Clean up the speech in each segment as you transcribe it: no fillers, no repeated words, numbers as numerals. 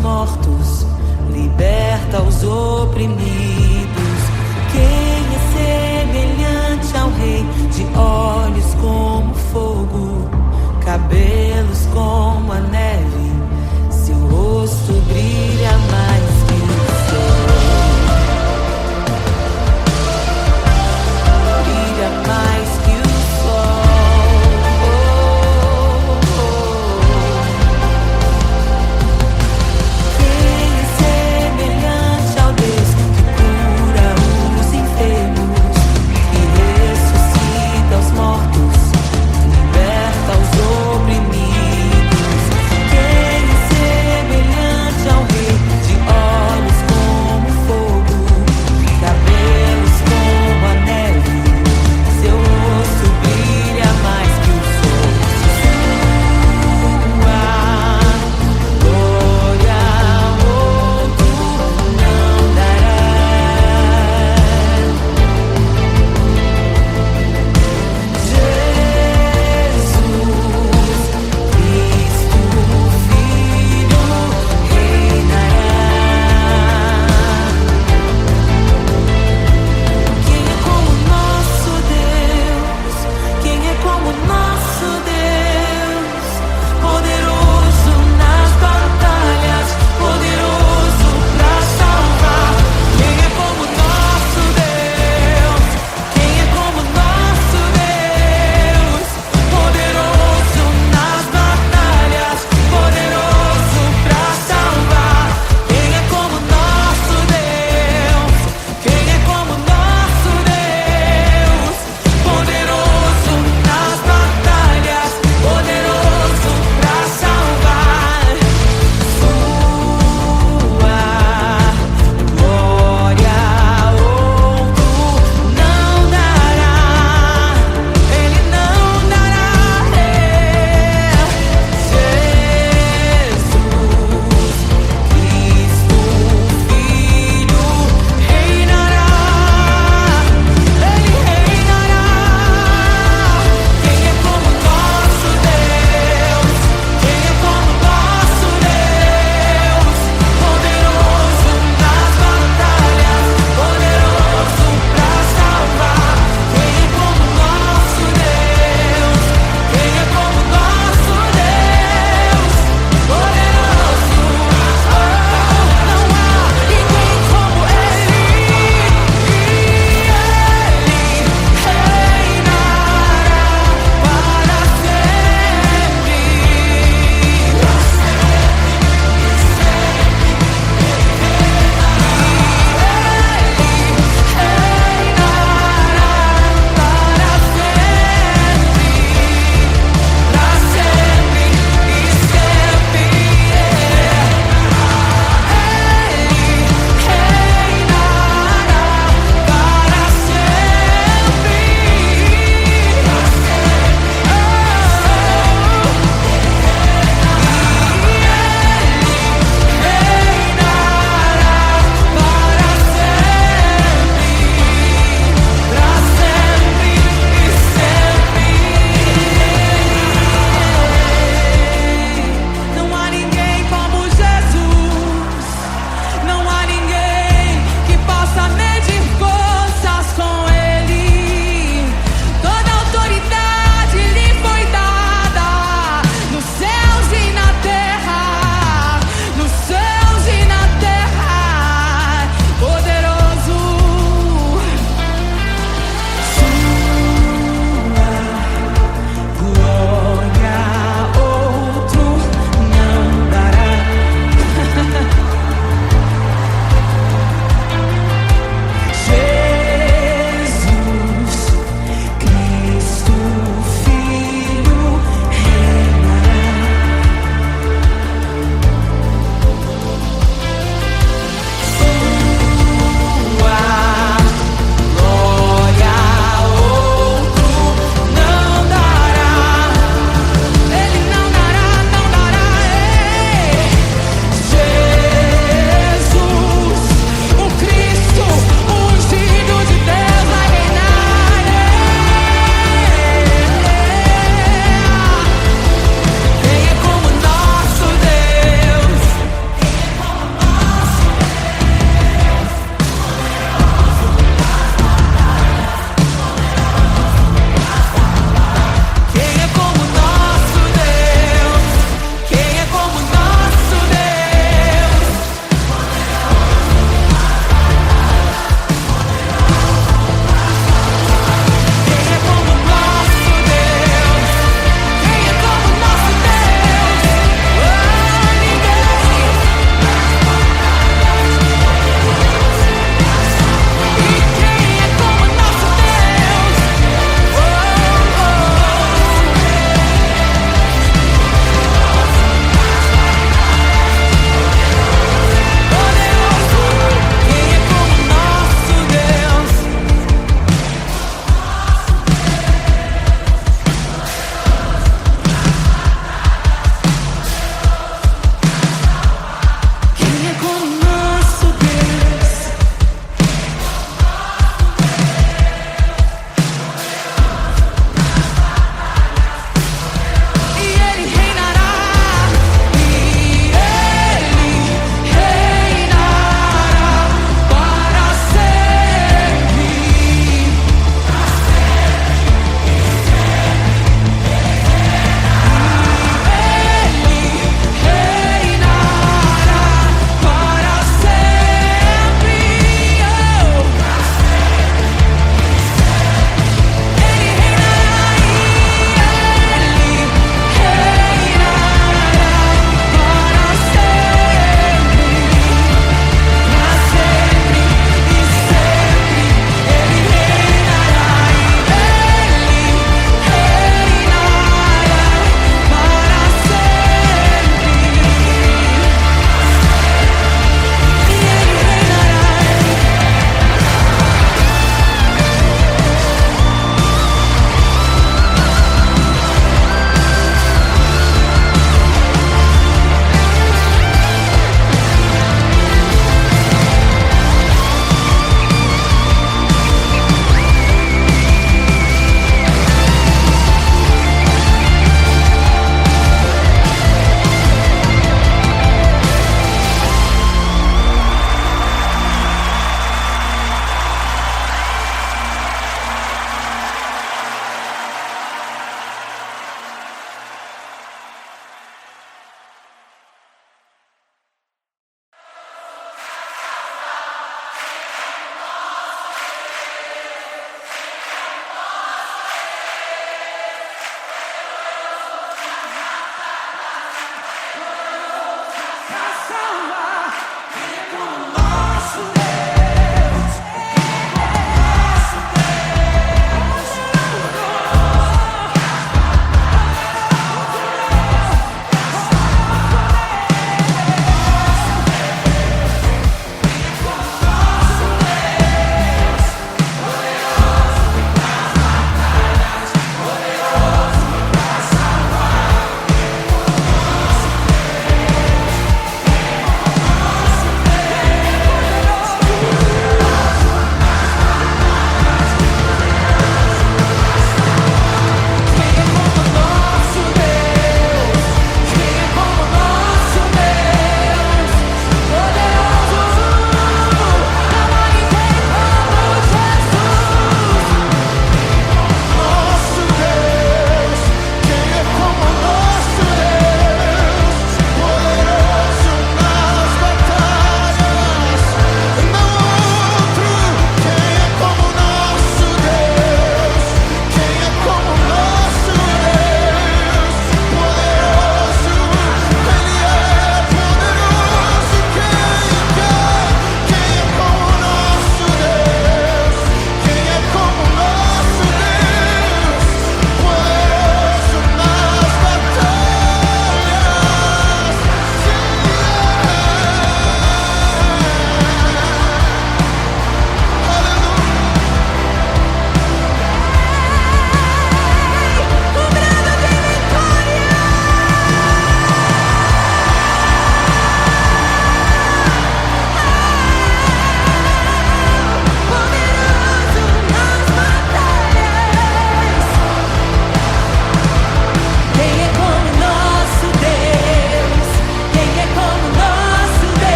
mortos, liberta os oprimidos. Quem é semelhante ao Rei, de olhos como fogo, cabelos como a neve, seu rosto brilha mais que o sol. Brilha mais que o sol. Quem é semelhante ao Deus que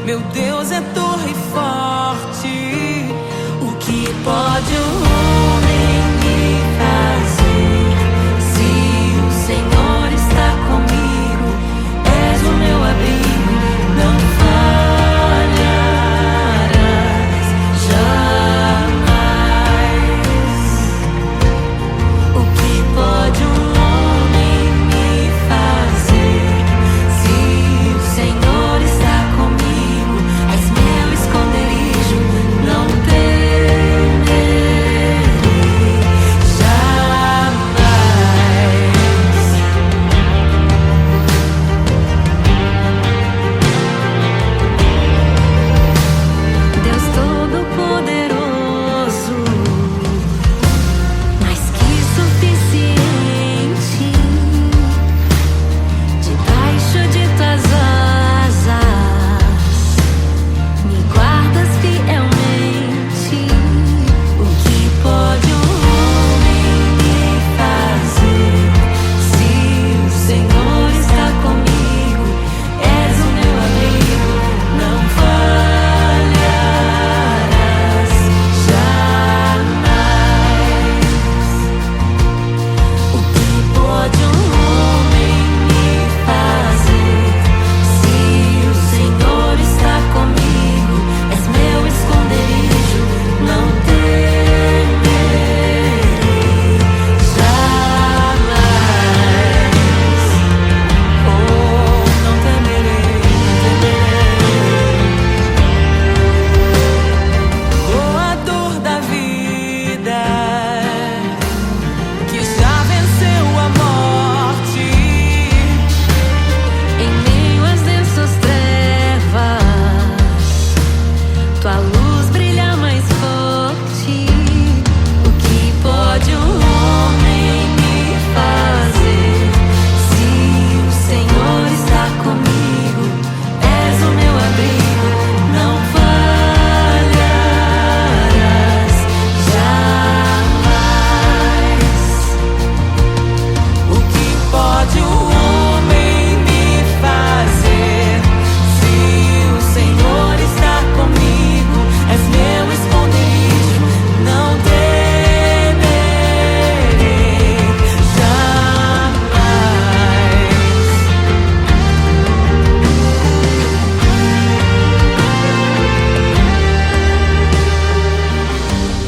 Meu Deus é torre forte. O que pode o homem me fazer? Se o Senhor está comigo, és o meu abrigo, não falharás jamais. O que pode um homem me fazer? Se o Senhor está comigo, és meu esconderijo, não temerei jamais. Deus Todo-Poderoso, mais que suficiente, debaixo de tuas asas me guardas fielmente. O que pode um homem me fazer? Se o Senhor está comigo, és o meu amigo, não falharás jamais. O que pode um homem me fazer? Se o Senhor está comigo, és meu esconderijo, não temerei jamais. Oh, não temerei, não temerei. Oh, a dor da vida que já venceu a morte, em meio às densas trevas, tua luz brilha mais forte. O que pode um homem me fazer? Se o Senhor está comigo, és o meu abrigo, não falharás jamais. O que pode um homem me fazer? Se o Senhor está comigo, és meu esconderijo, não temerei jamais.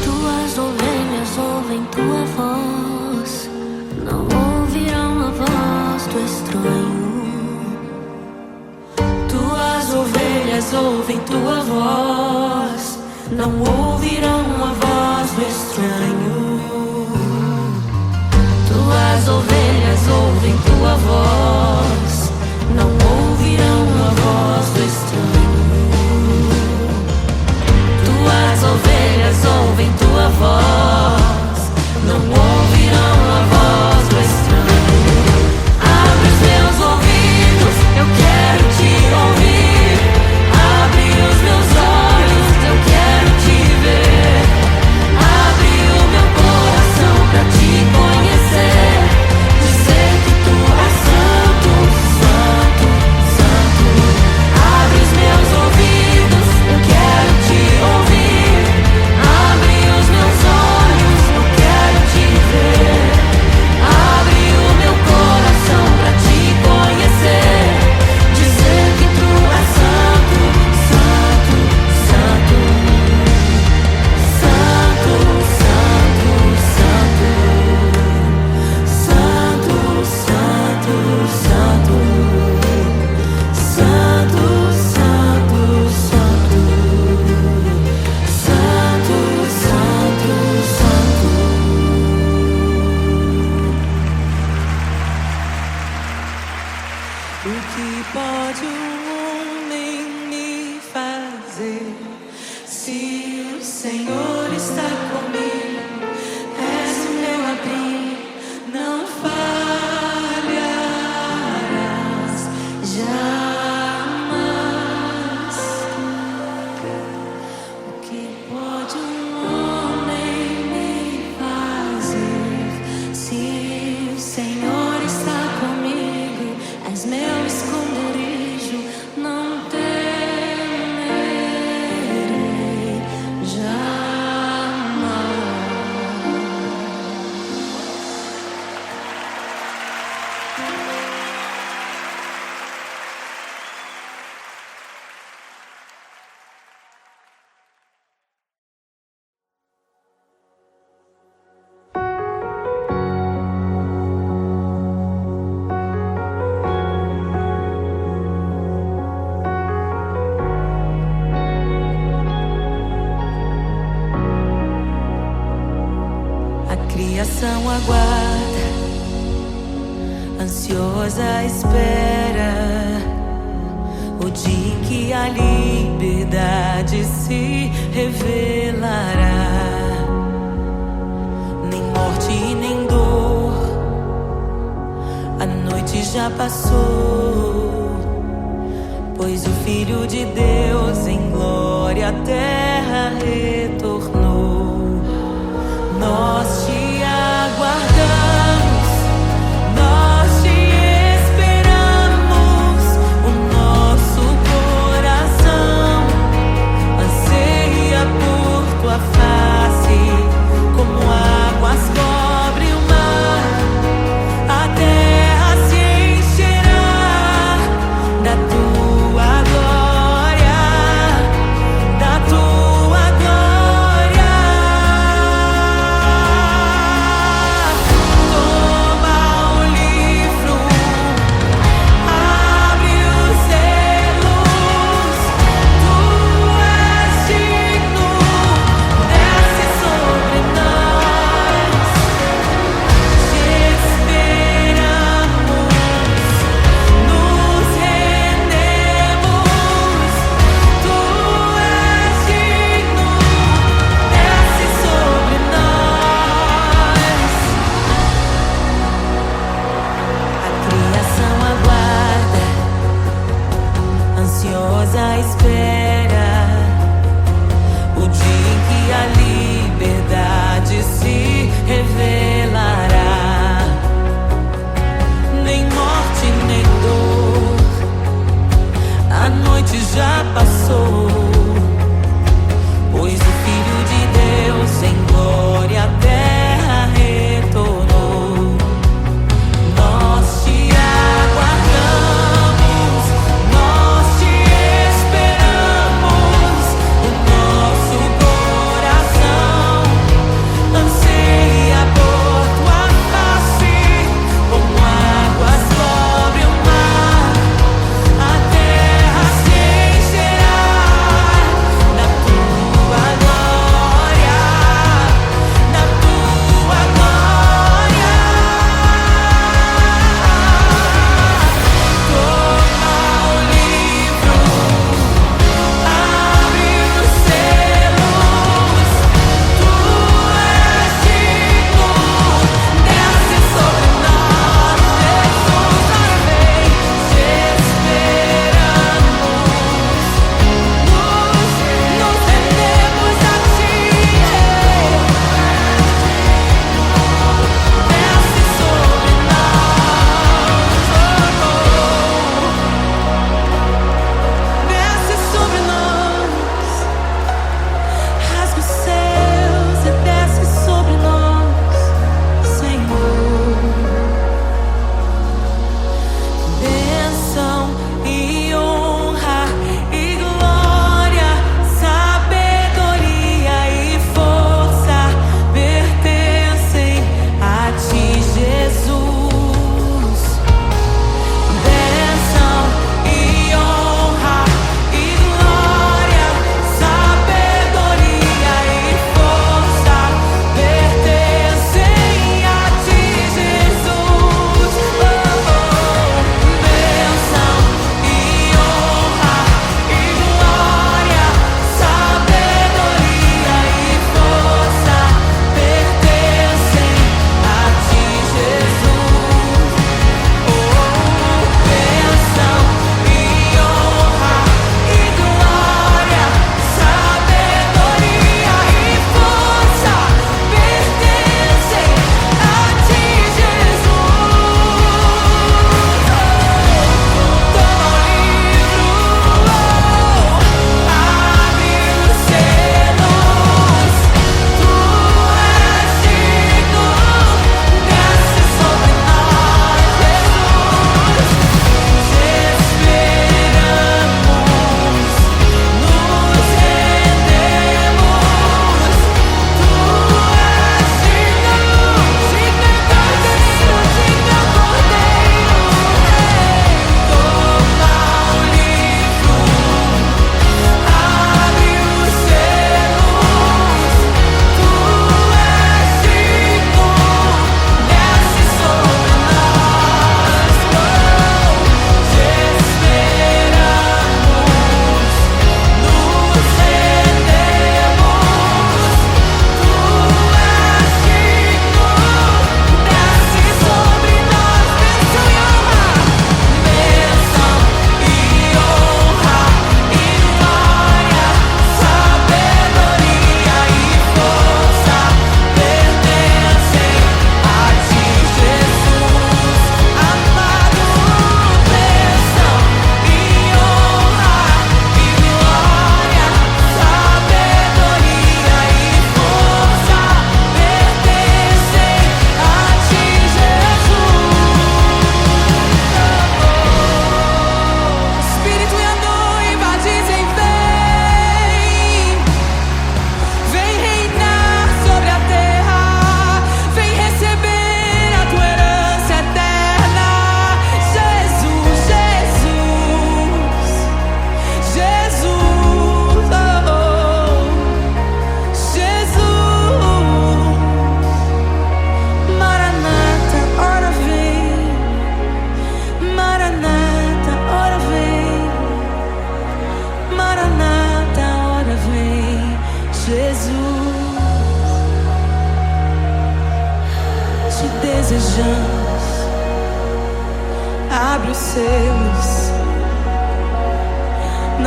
Tuas ovelhas ouvem tua voz, não ouvirão a voz do estranho. Tuas ovelhas ouvem tua voz, não ouvirão a voz do estranho. Tuas ovelhas ouvem tua voz, não ouvirão a voz do estranho. Tuas ovelhas ouvem tua voz, não ouvirão a voz do estranho. Abre os meus ouvidos, eu quero te ouvir. Abre os meus olhos, eu quero te ver. Abre o meu coração pra te conhecer. Dizer que tu és santo, santo, santo. Abre os meus ouvidos, eu quero te ouvir. Abre os meus olhos, eu quero te ver. Abre o meu coração pra te conhecer. Dizer que tu és santo, santo, santo. Santo, santo, santo. Santo, santo, santo. Santo, santo, santo. Santo, santo, santo. O que pode um homem me fazer? Se o Senhor está comigo, és o meu abrigo, não falharás jamais. O que pode um homem me fazer? Se o Senhor está comigo, és meu esconderijo, não temerei geração aguarda, ansiosa à espera, o dia em que a liberdade se revelará. Nem morte e nem dor, a noite já passou, pois o Filho de Deus em glória à terra retornou. Nós te aguardamos, nós te esperamos. O nosso coração anseia por tua face, como águas cobrem o mar. A terra se encherá da tua glória, da tua glória.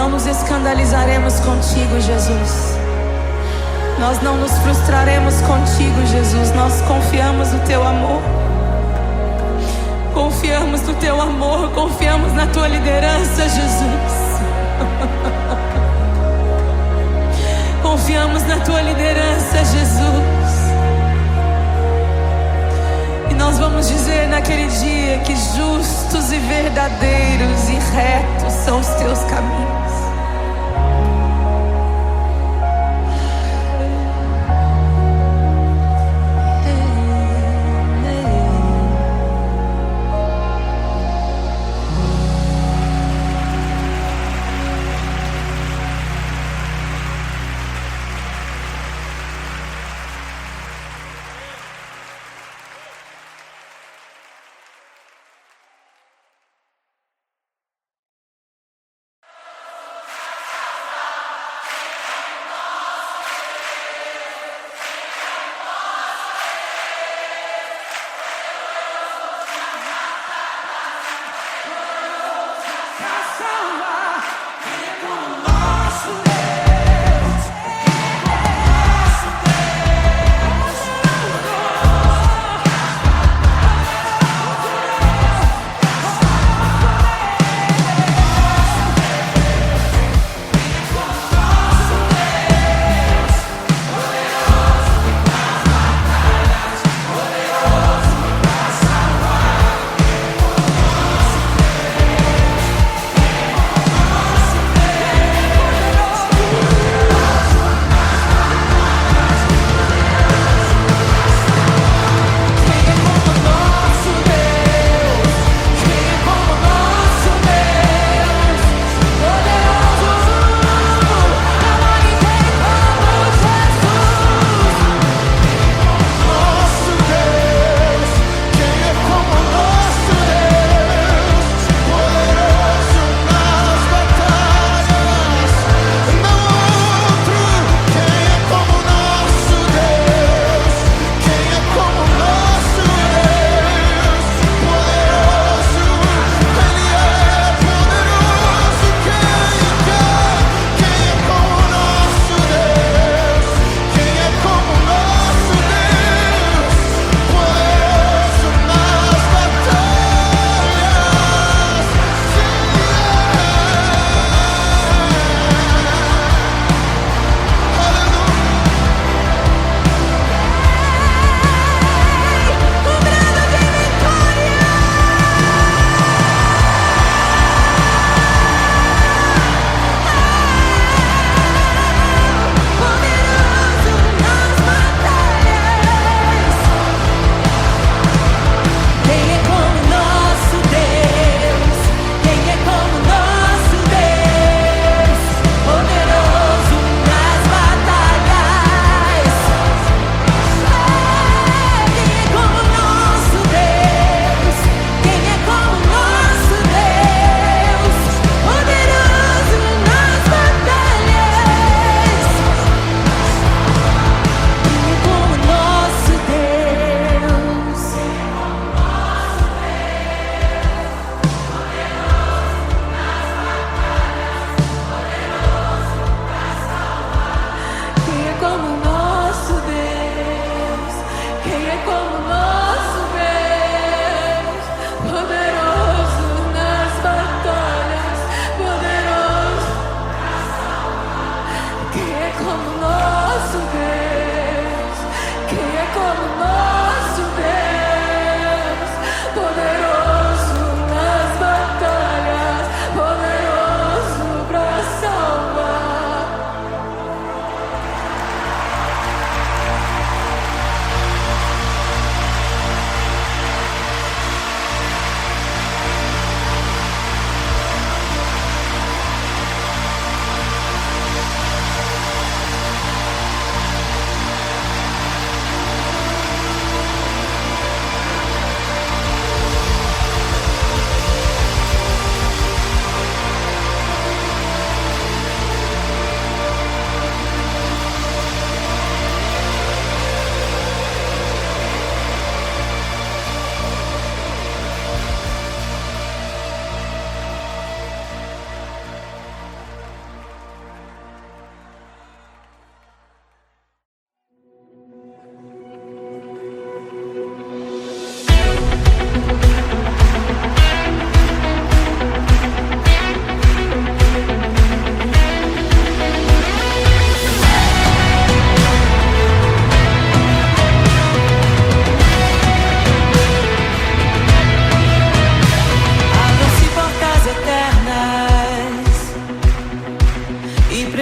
não nos escandalizaremos contigo, Jesus. Nós não nos frustraremos contigo, Jesus. Nós confiamos no teu amor. Confiamos no teu amor, confiamos na tua liderança, Jesus. Confiamos na tua liderança, Jesus. E nós vamos dizer naquele dia que justos e verdadeiros e retos são os teus caminhos.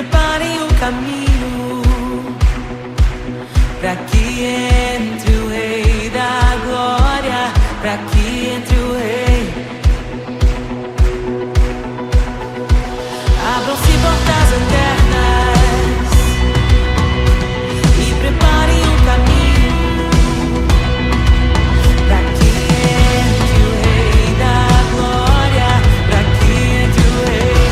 preparem o caminho para que entre o Rei da Glória, para que entre o Rei. Abram-se portas eternas e preparem o caminho para que entre o Rei da Glória, para que entre o Rei.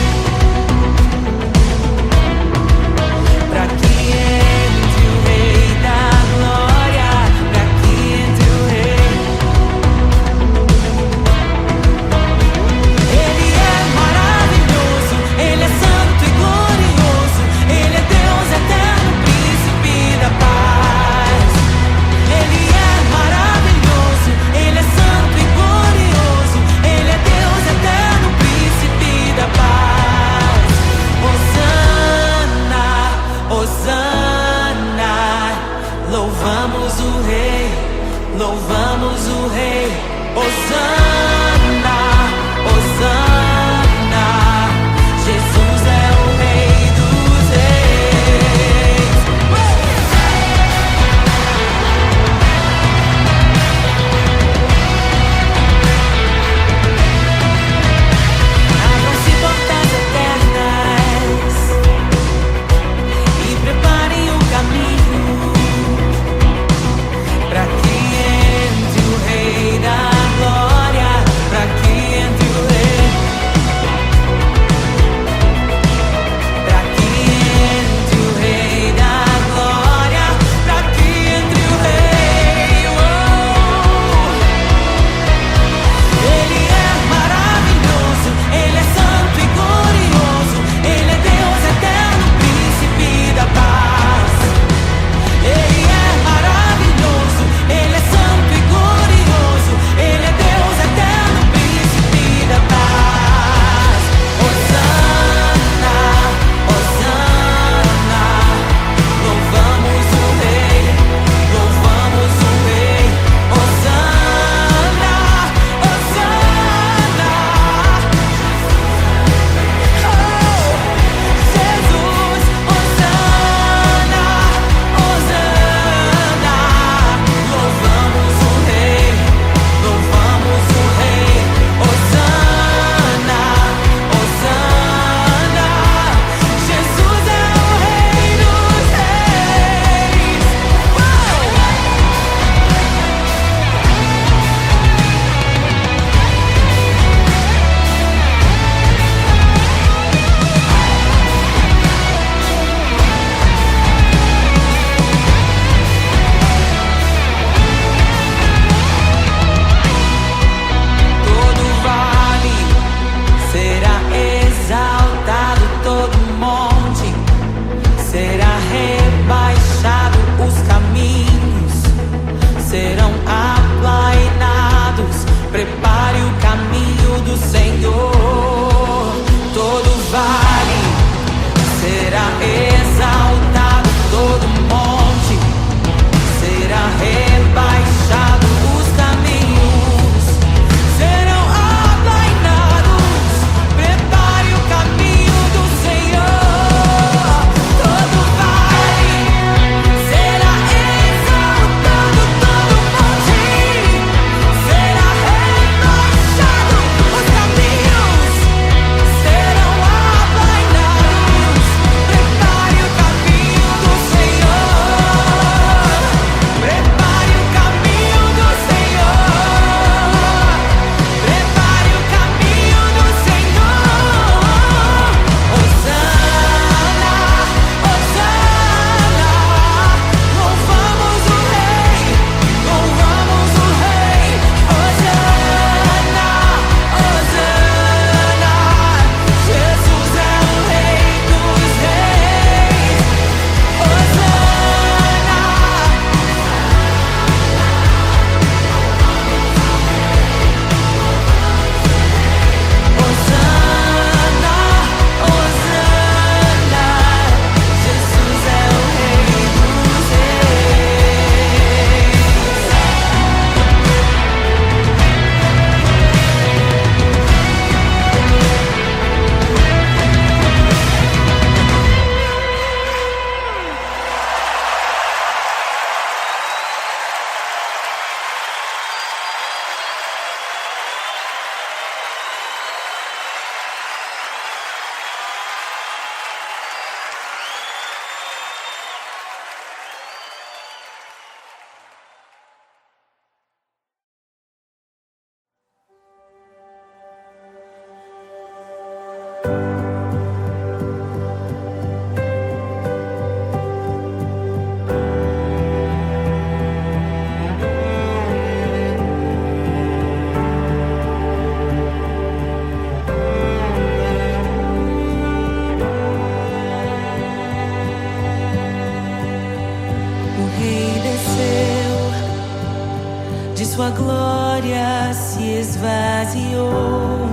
esvaziou,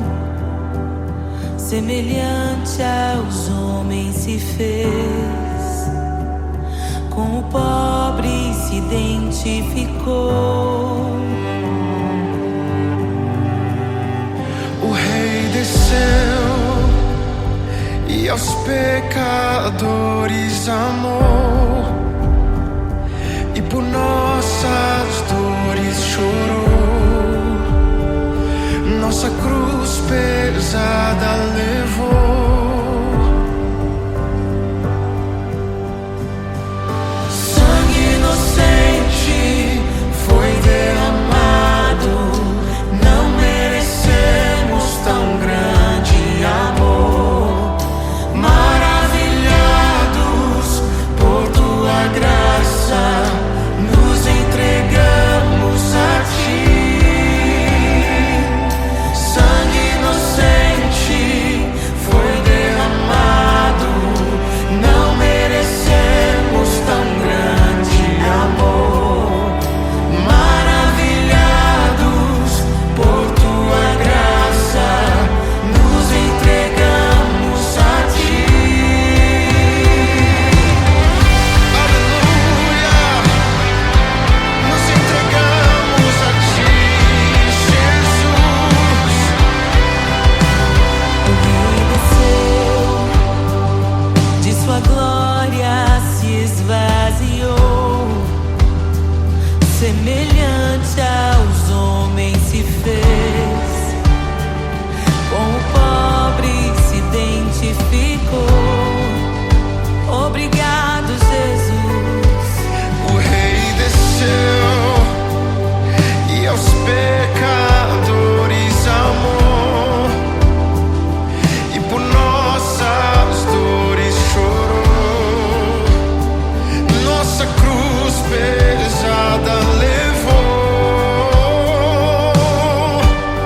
semelhante aos homens se fez, com o pobre se identificou. O Rei desceu e aos pecadores amou, e por nossas dores chorou, nossa cruz pesada levou. Sangue inocente foi derramado, não merecemos tão grande amor. Maravilhados por tua graça, nos entregamos a ti. Sangue inocente foi derramado, não merecemos tão grande amor. Maravilhados por tua graça, nos entregamos a ti. Aleluia, nos entregamos a ti, Jesus. O Rei desceu, de sua glória se esvaziou, semelhante aos homens se fez, com o pobre se identificou. Obrigado, Jesus. O Rei desceu e aos pecadores amou, e por nossas dores chorou, nossa cruz pesada levou.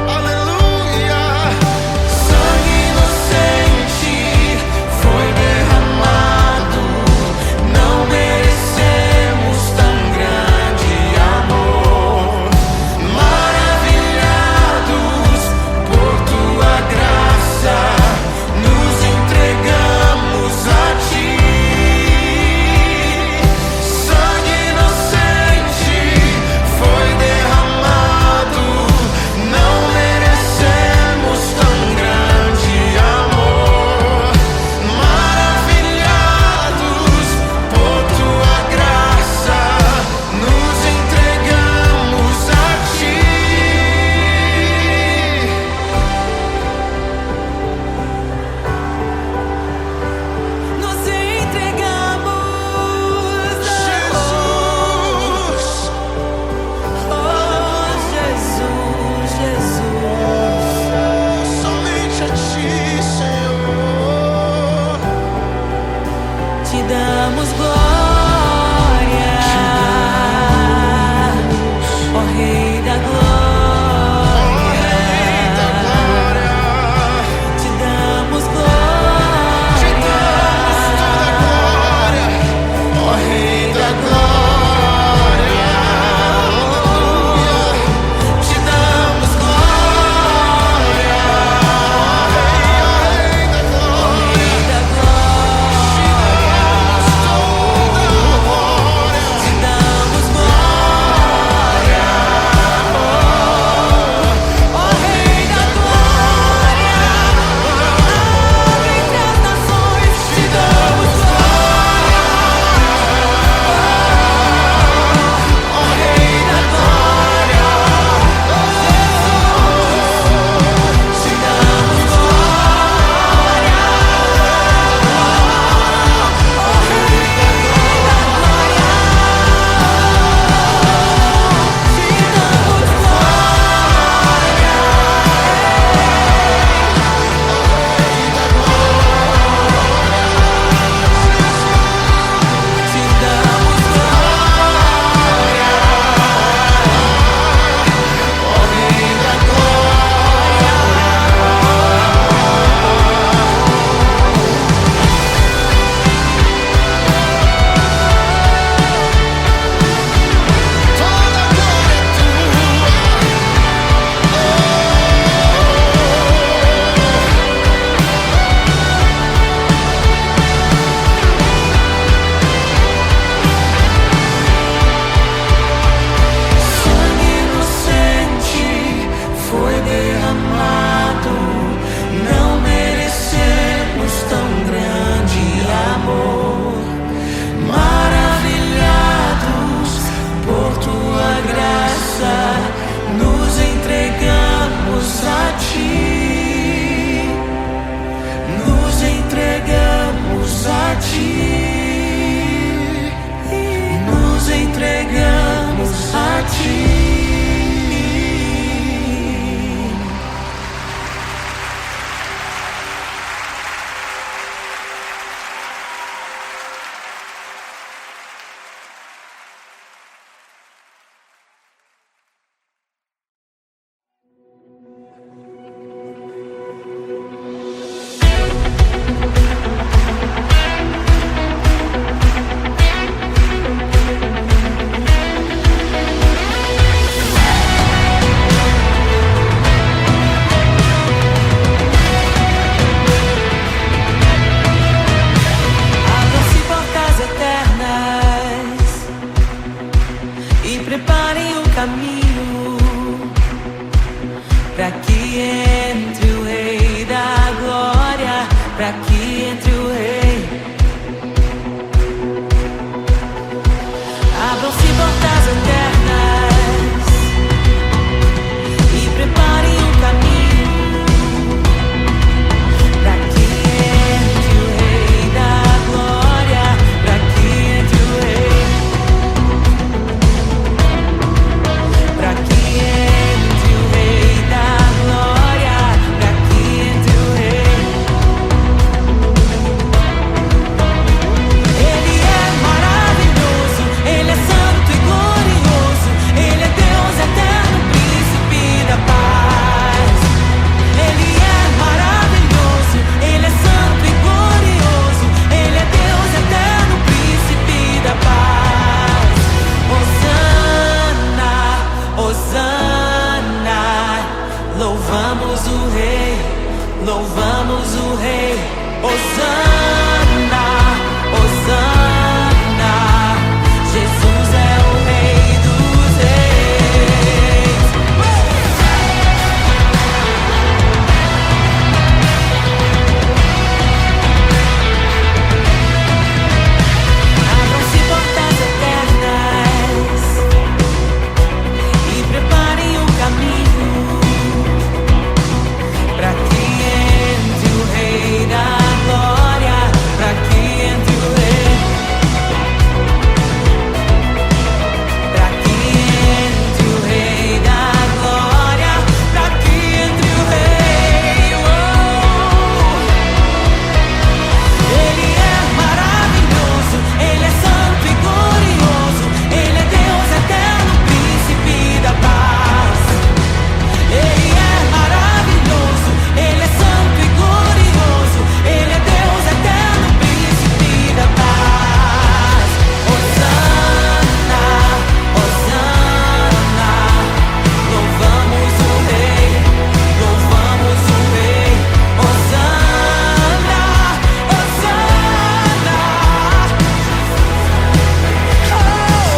Aleluia. Sangue inocente foi derramado, não merecemos tão grande amor. Maravilhados por tua graça, nos entregamos a ti. Sangue inocente foi derramado, não merecemos tão grande amor. Maravilhados por tua graça, nos entregamos a ti. Nos entregamos, Jesus, oh Jesus, Jesus. somente a ti, Senhor. Te damos glória, ó Rei da glória. Te damos glória, Te damos toda a glória, ó Rei da glória. Aleluia. Te damos glória, ó Rei da glória. Rei da glória. Te damos pra que entre o rei. Abram-se portas eternas e preparem um caminho pra que entre o rei da glória, pra que entre o rei, pra que entre o rei da glória, pra que entre o rei. Ele é maravilhoso, ele é santo e glorioso, ele é Deus eterno, príncipe da paz. Ele é maravilhoso, ele é santo e glorioso, ele é Deus eterno, príncipe da paz. Hosana, Hosana, louvamos o rei, louvamos o rei. Hosana, Hosana, Jesus é o rei dos reis. Abram-se portas eternas e preparem o caminho pra que entre o rei da glória, pra que entre o rei, pra que entre o rei da glória, pra que entre o rei. Ele é maravilhoso, ele é santo e glorioso, ele é Deus eterno, príncipe da paz. Ele é maravilhoso, ele é santo e glorioso, ele é Deus eterno, príncipe da paz. Hosana, Hosana, louvamos o rei, louvamos o rei. Hosana, Hosana, oh,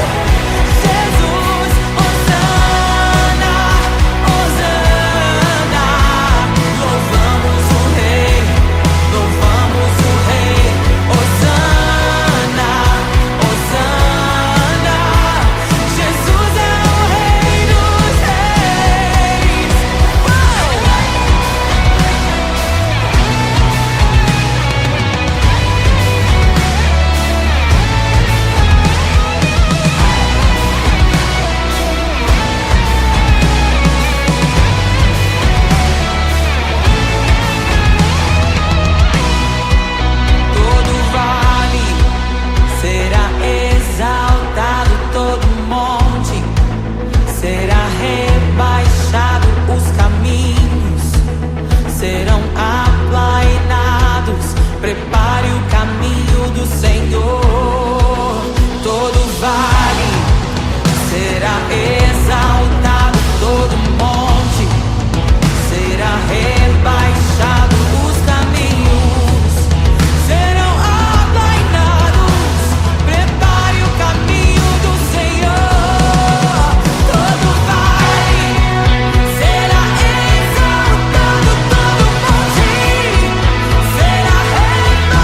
Jesus, Hosana, Hosana, louvamos o rei, louvamos o rei. Hosana, Hosana, Jesus é o rei dos reis. Todo vale será exaltado, todo monte será rebaixado, os caminhos serão aplainados. Prepare o caminho do Senhor. Todo vale será exaltado, todo monte será rebaixado, os caminhos serão aplainados. Prepare o caminho do Senhor. Todo vale será exaltado, todo monte será rebaixado,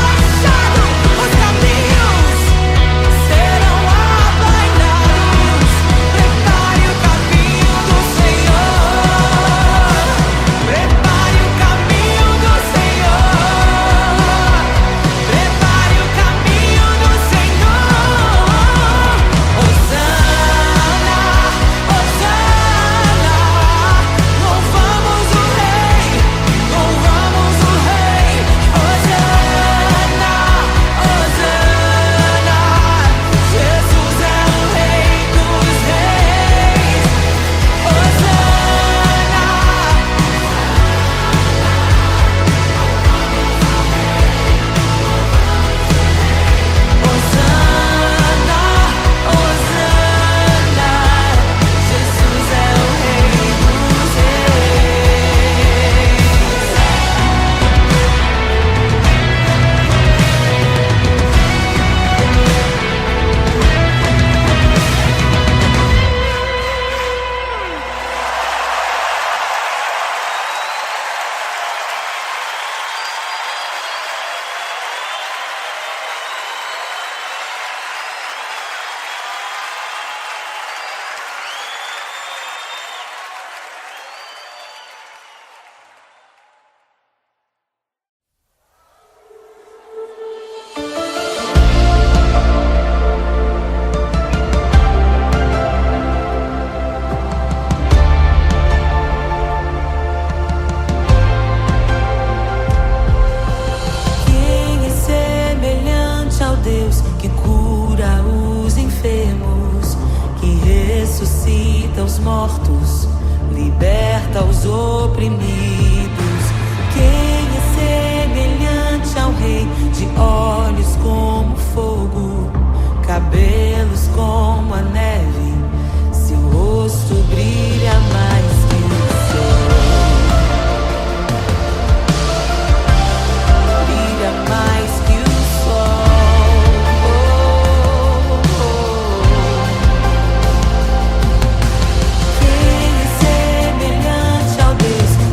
liberta os oprimidos. Quem é semelhante ao Rei, de olhos como fogo, cabelos como a neve, seu rosto brilha mais que o sol. Brilha mais que o sol. Quem é semelhante ao Deus que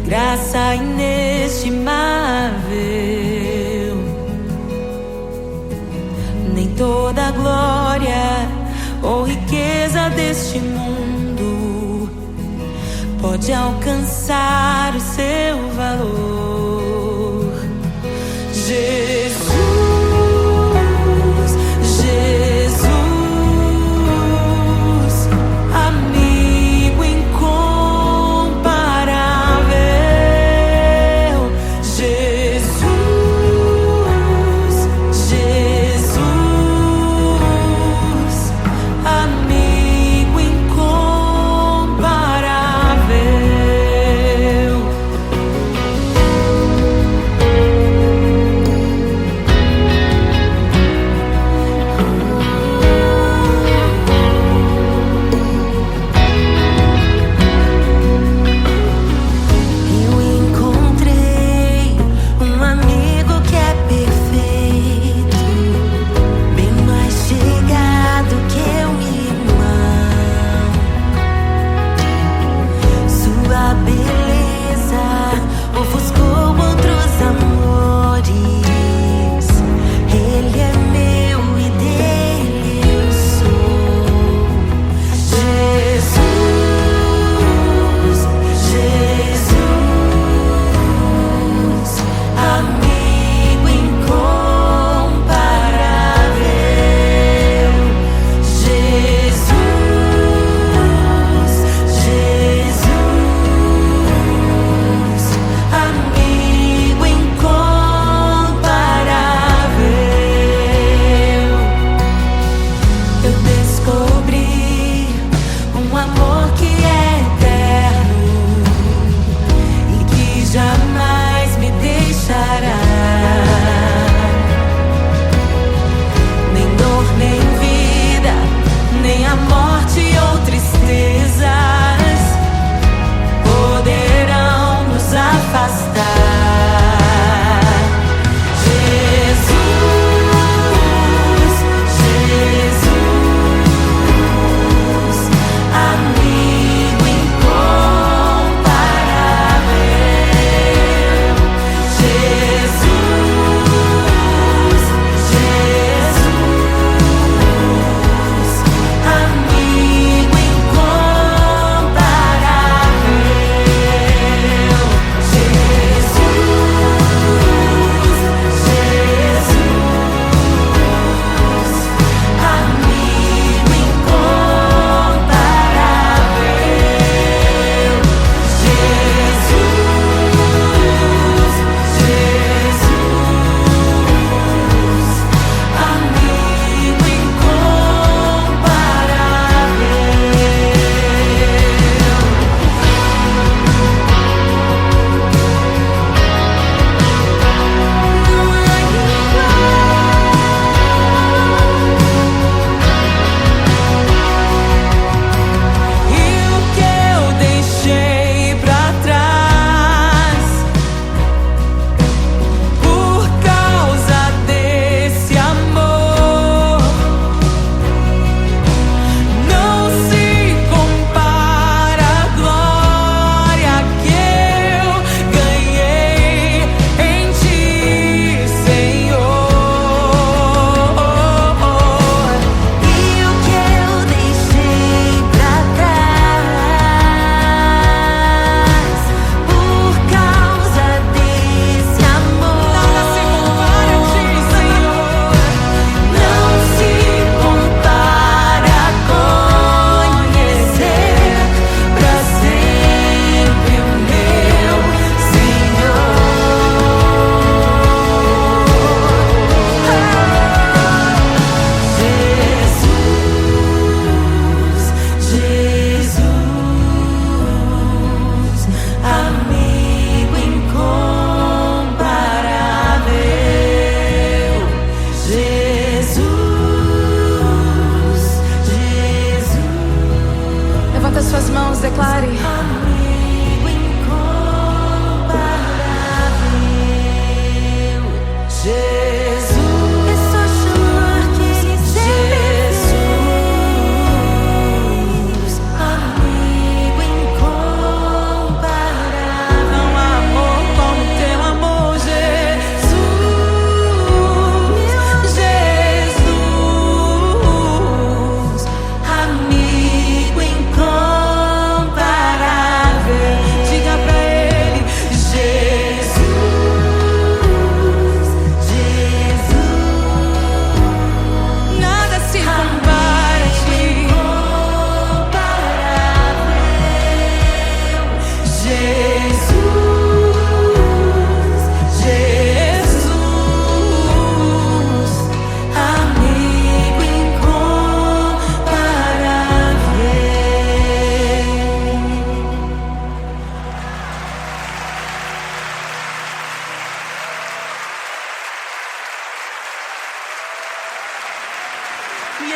graça inestimável. Nem toda glória ou riqueza deste mundo pode alcançar o seu valor. Jesus, Jesus, amigo incomparável. Jesus, Jesus, amigo incomparável.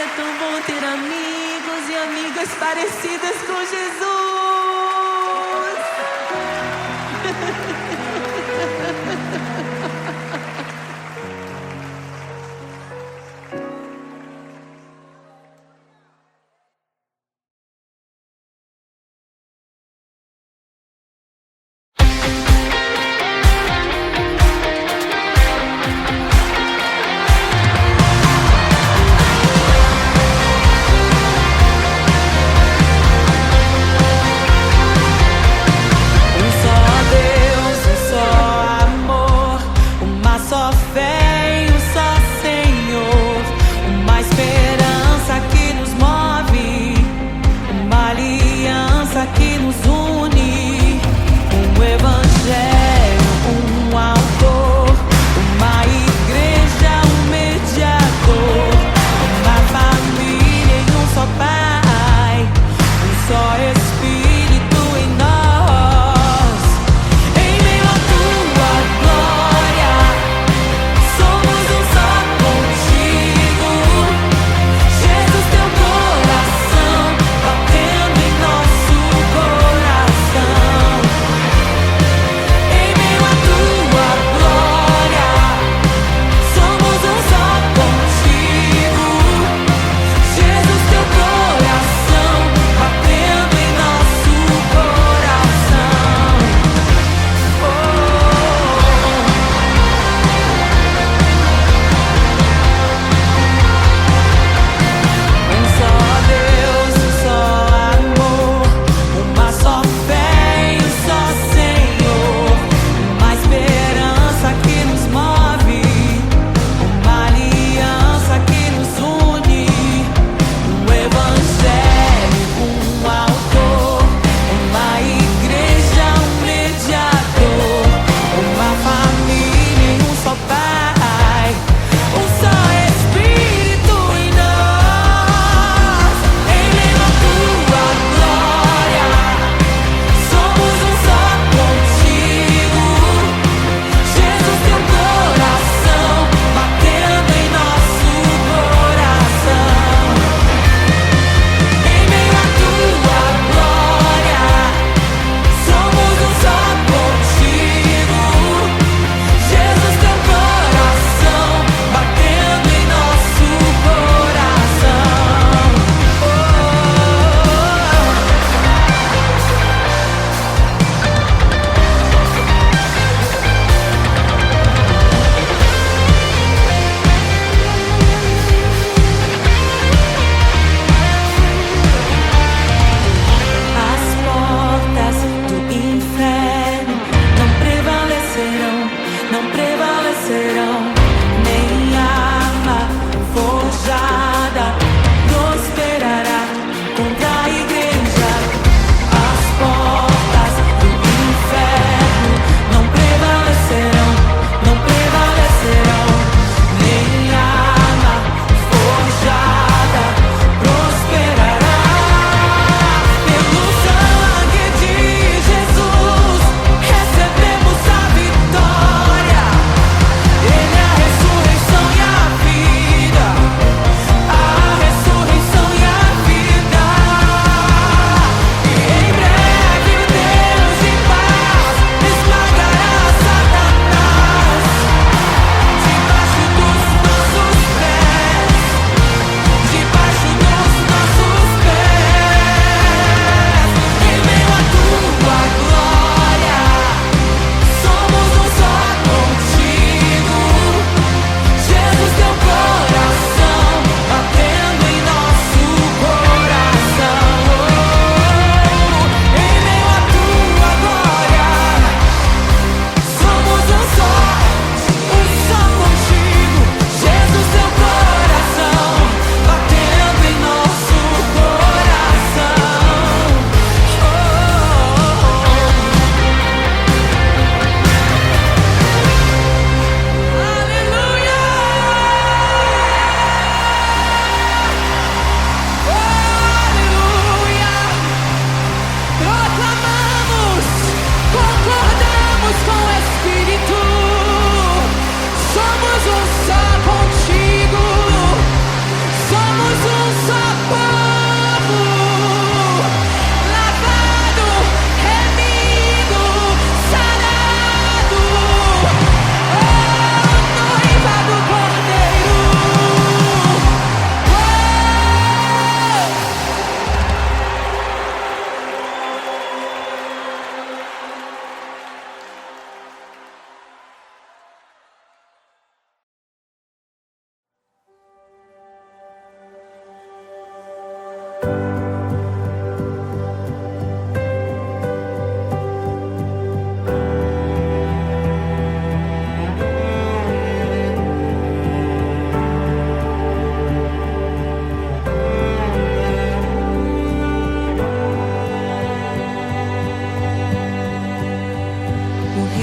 É tão bom ter amigos e amigas parecidas com Jesus.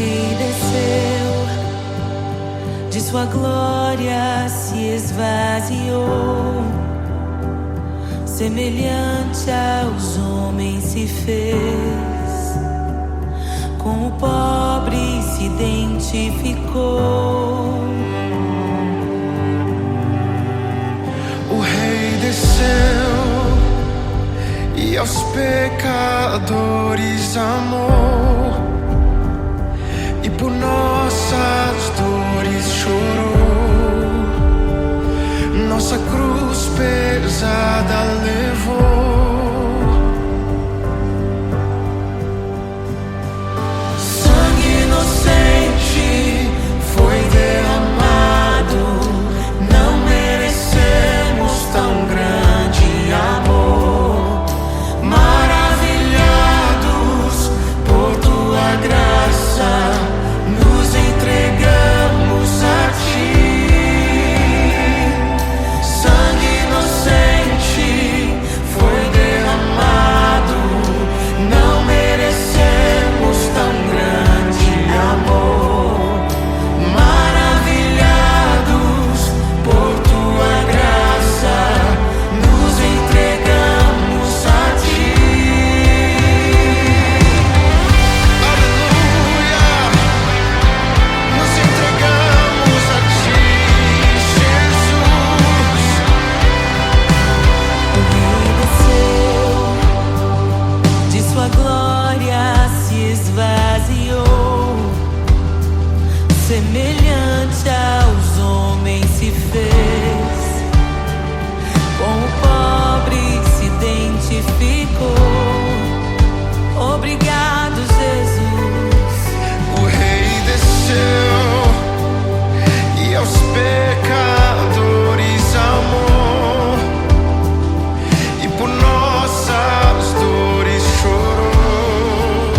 Rei desceu, de sua glória se esvaziou, semelhante aos homens se fez, com o pobre se identificou. O Rei desceu e aos pecadores amou, e por nossas dores chorou, nossa cruz pesada levou. Sangue inocente foi derramado, não merecemos tão grande amor. Maravilhados por tua graça, nos entregamos a ti. Sangue inocente foi derramado, não merecemos tão grande amor. Maravilhados por tua graça, nos entregamos a ti. Aleluia, nos entregamos a ti, Jesus. O Rei desceu, de sua glória se esvaziou, semelhante aos homens se fez, com o pobre se identificou. Obrigado, Jesus. O Rei desceu e aos pecadores amou, e por nossas dores chorou,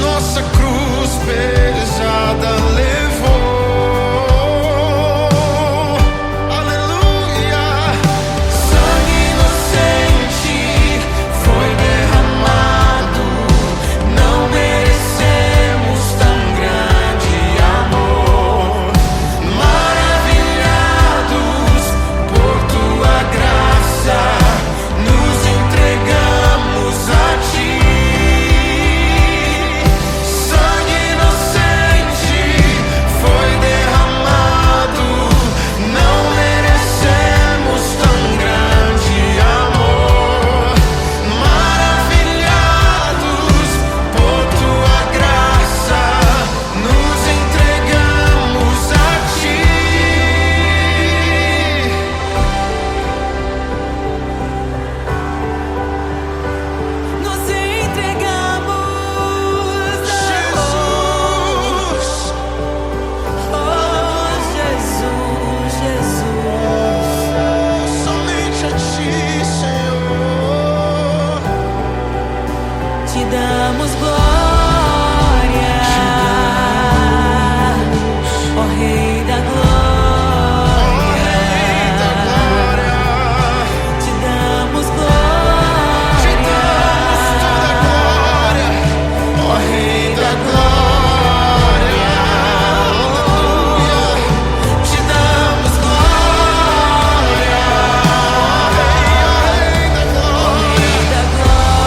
nossa cruz pesada levou. Aleluia. Sangue inocente foi derramado, não merecemos tão grande amor. Maravilhados por tua graça, nos entregamos a ti. Sangue inocente foi derramado, não merecemos tão grande amor. Maravilhados por tua graça, nos entregamos a ti. Nos entregamos, Jesus, oh Jesus, Jesus. somente a ti, Senhor. Te damos glória, ó Rei da glória. Rei da glória, Te damos te glória, damos toda a glória, ó Rei da glória. Aleluia, te damos glória, Rei da glória. Rei da glória.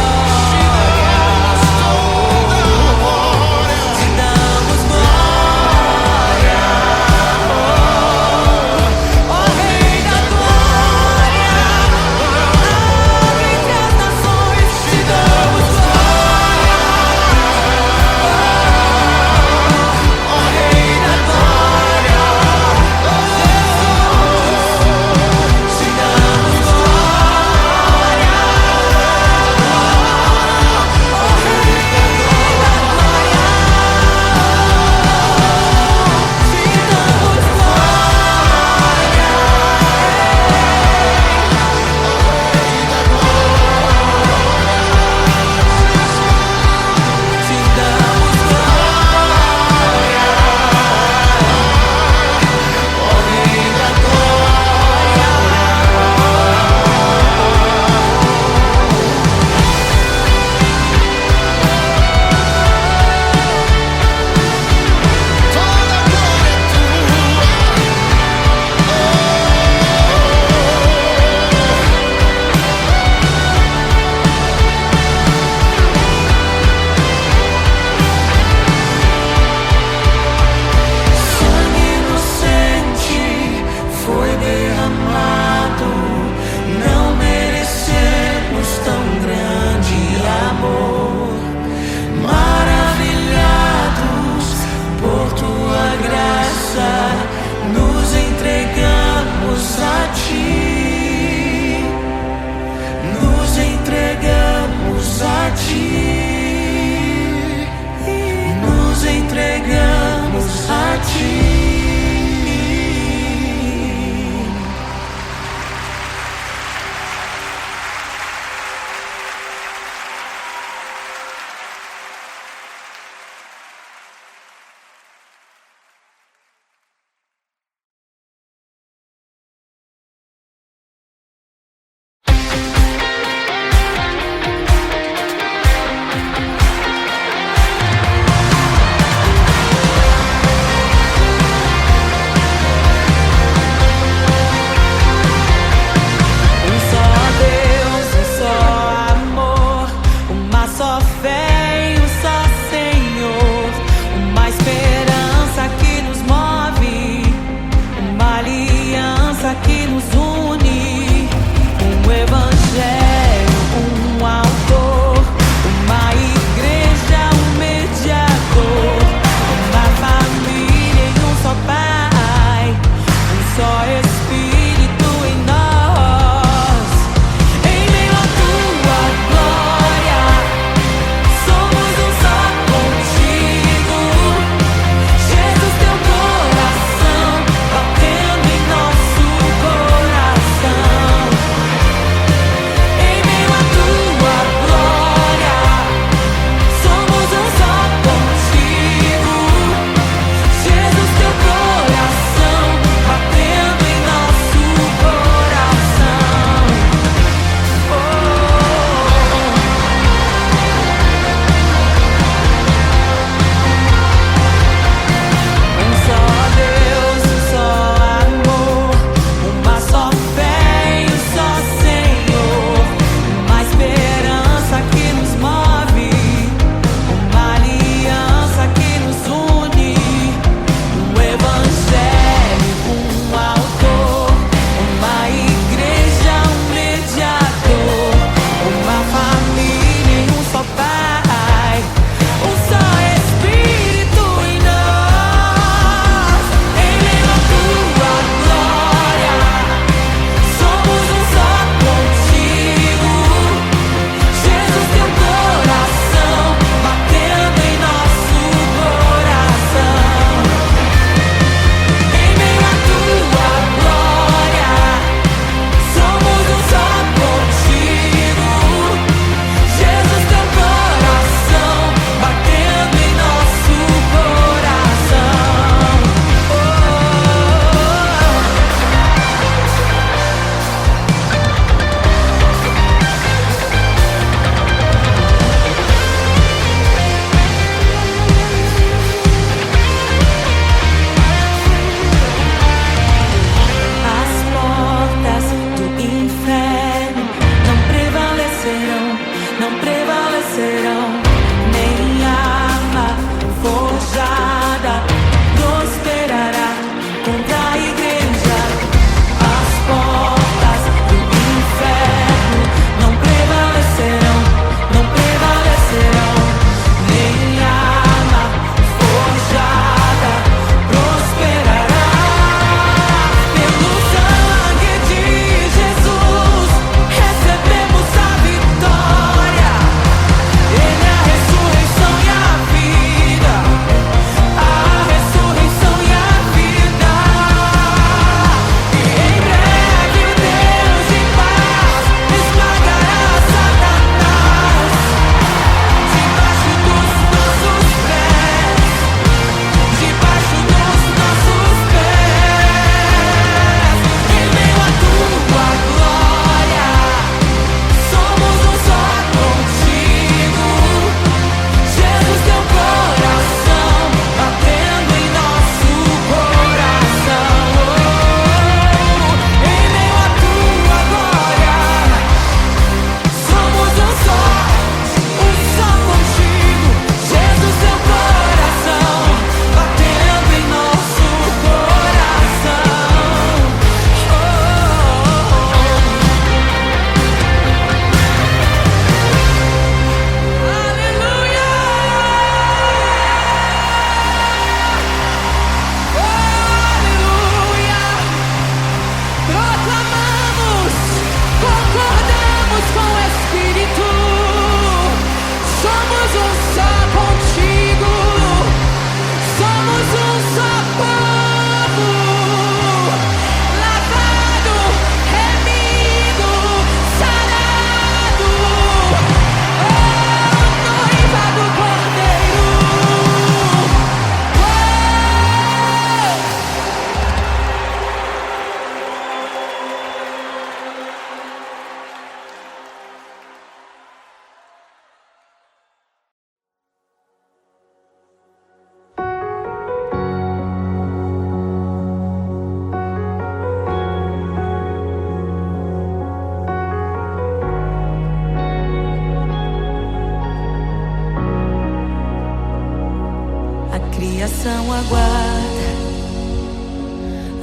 criação aguarda,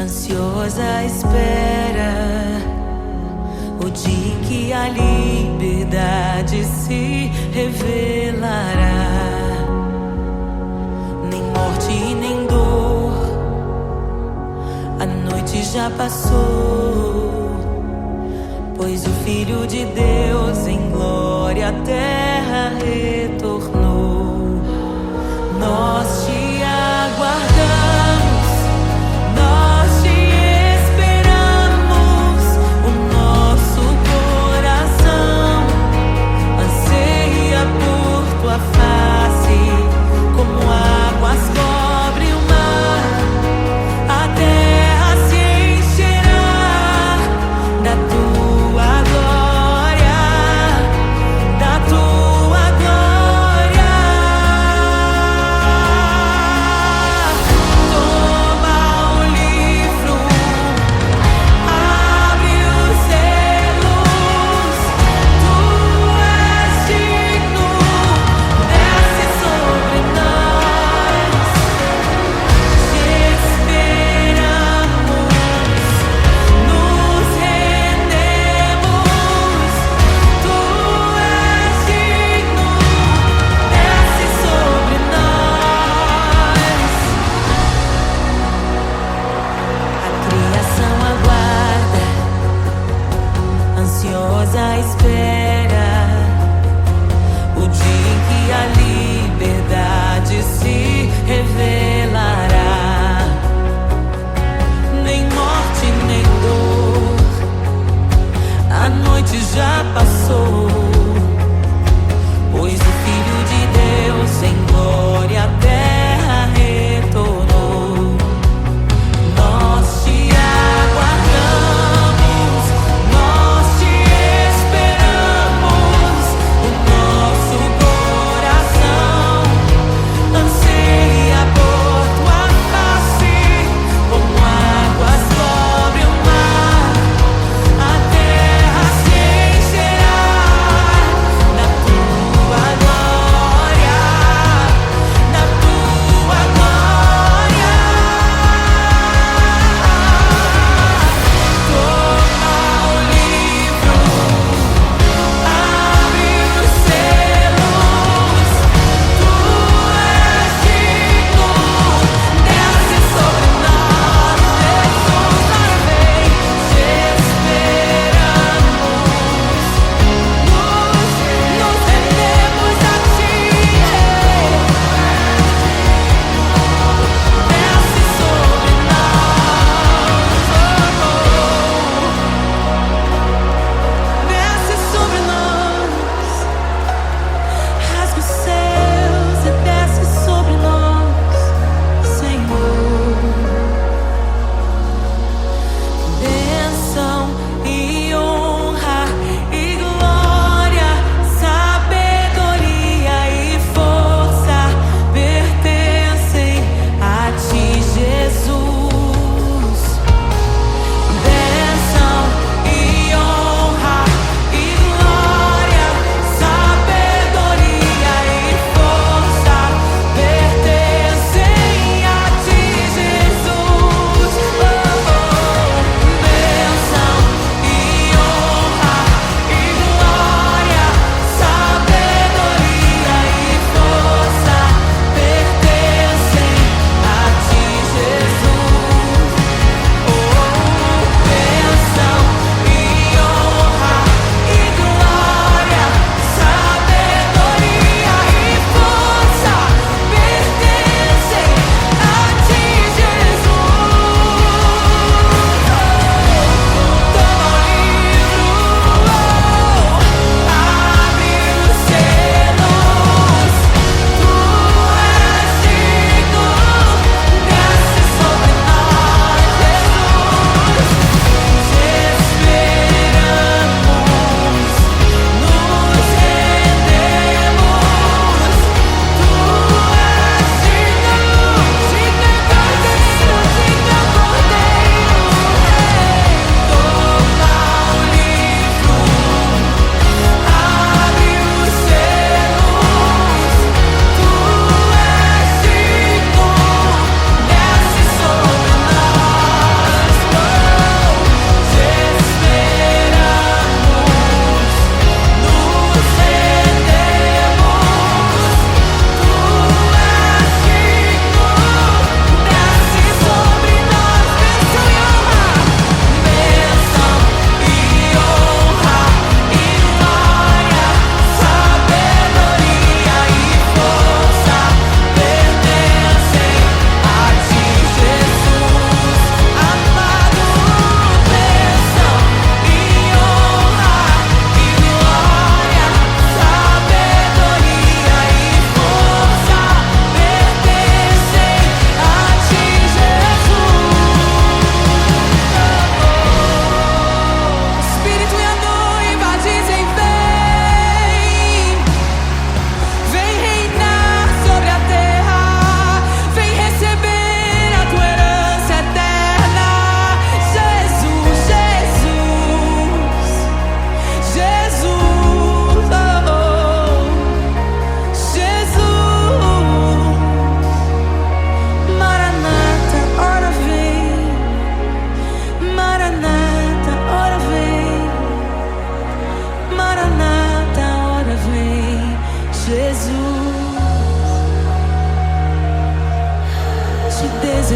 ansiosa espera o dia em que a liberdade se revelará. Nem morte e nem dor, a noite já passou, pois o Filho de Deus em glória à terra retornou. Nós te aguardamos, nós te esperamos. O nosso coração anseia por tua face, como águas cobrem o mar. A terra se encherá da tua glória, da tua glória.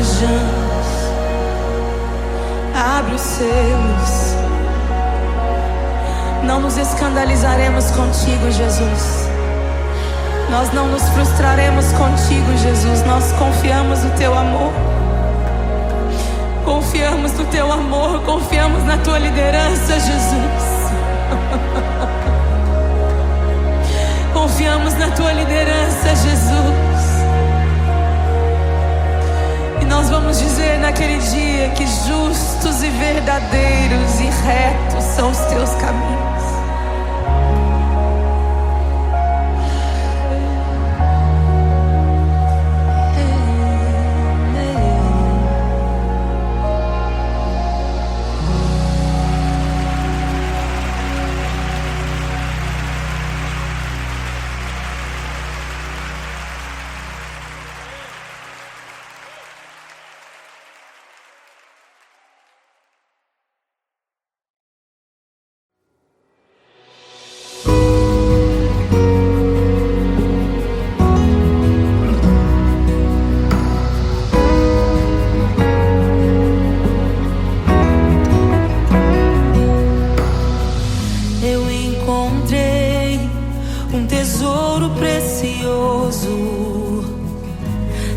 desejamos. Abre os selos. Não nos escandalizaremos contigo, Jesus. Nós não nos frustraremos contigo, Jesus. Nós confiamos no teu amor. Confiamos no teu amor. Confiamos na tua liderança, Jesus. Confiamos na tua liderança, Jesus. E nós vamos dizer naquele dia que justos e verdadeiros e retos são os teus caminhos.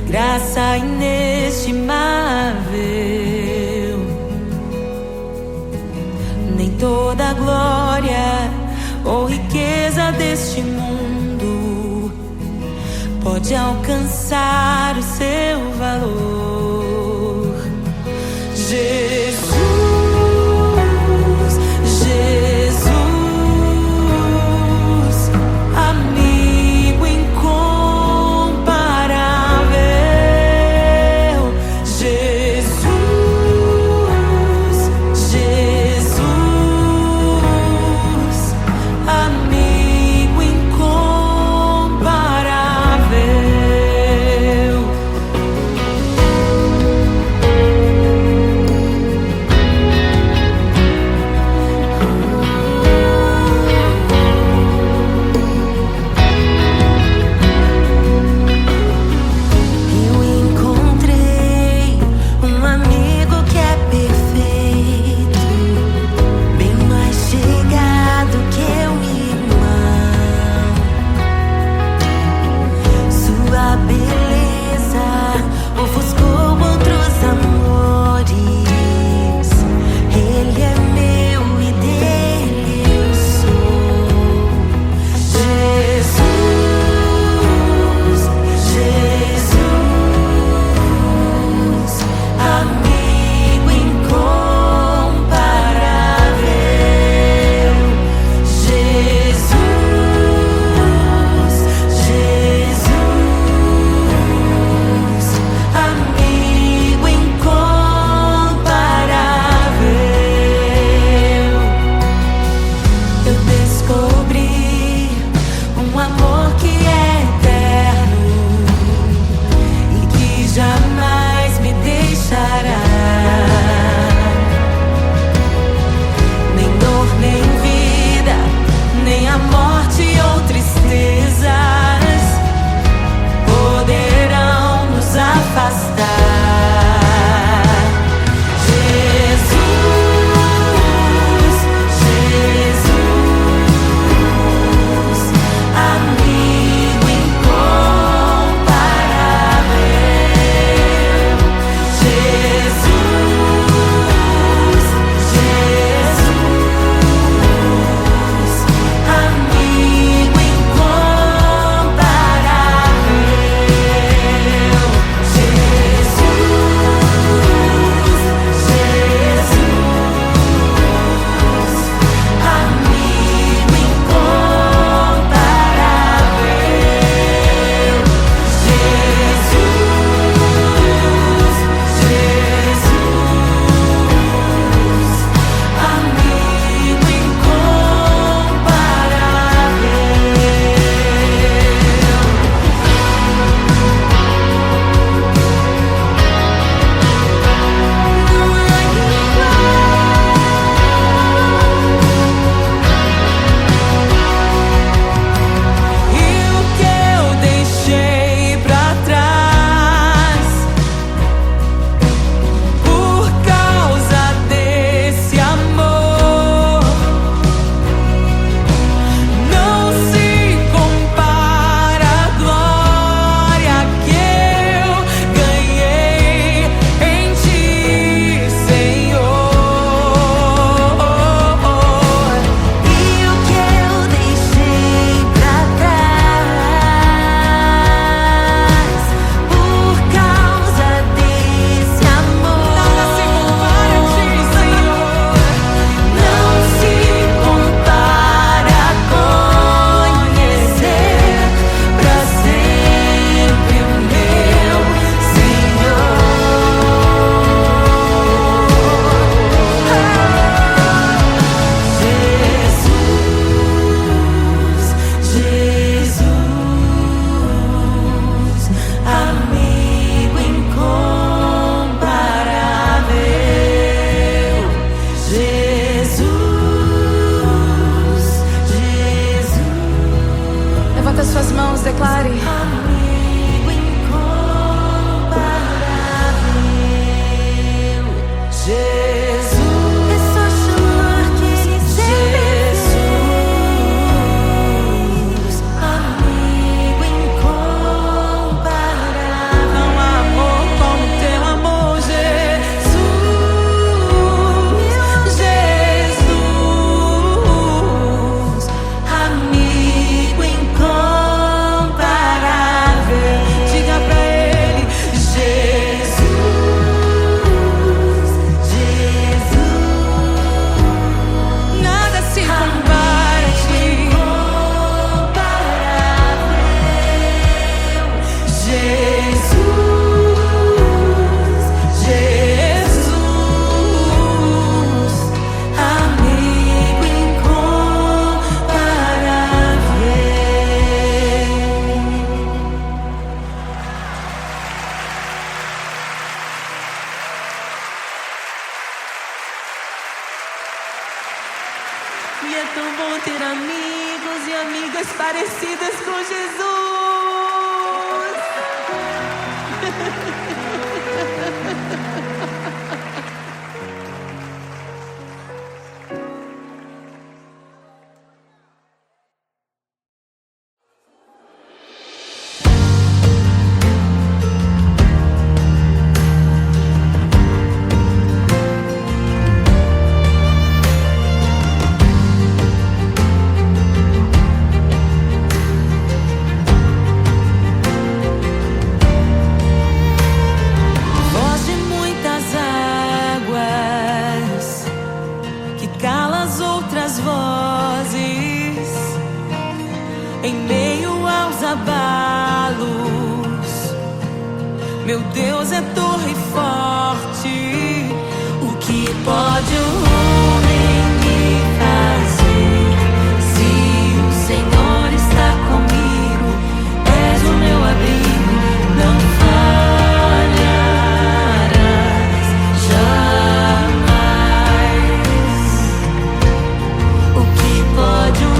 Graça inestimável, nem toda a glória ou riqueza deste mundo pode alcançar o seu valor. Jesus, Jesus, amigo incomparável. Jesus, Jesus, amigo incomparável. tão bom ter amigos e amigas parecidas com Jesus. Em meio aos abalos, meu Deus é torre forte. O que pode o homem me fazer? Se o Senhor está comigo, és o meu abrigo, não falharás jamais. O que pode o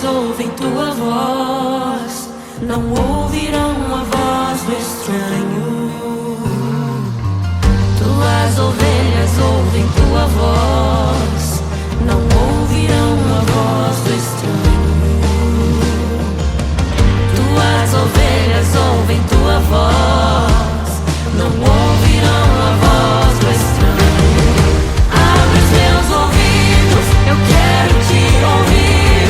ouvem tua voz, não ouvirão a voz do estranho. Tuas ovelhas ouvem tua voz, não ouvirão a voz do estranho. Tuas ovelhas ouvem tua voz, não ouvirão a voz do estranho. Abre os meus ouvidos, eu quero te ouvir.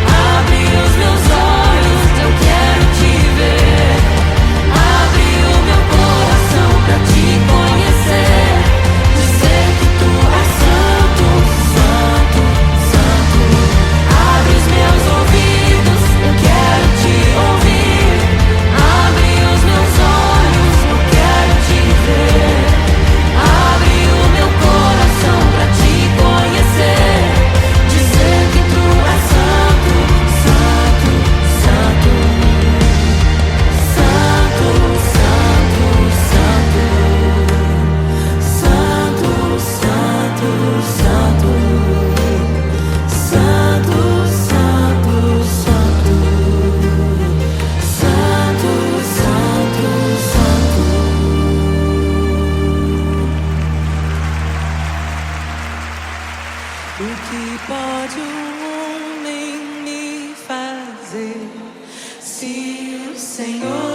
Abre os meus olhos, eu quero te ver. Abre o meu coração pra te conhecer. Dizer que tu fazer. Se o Senhor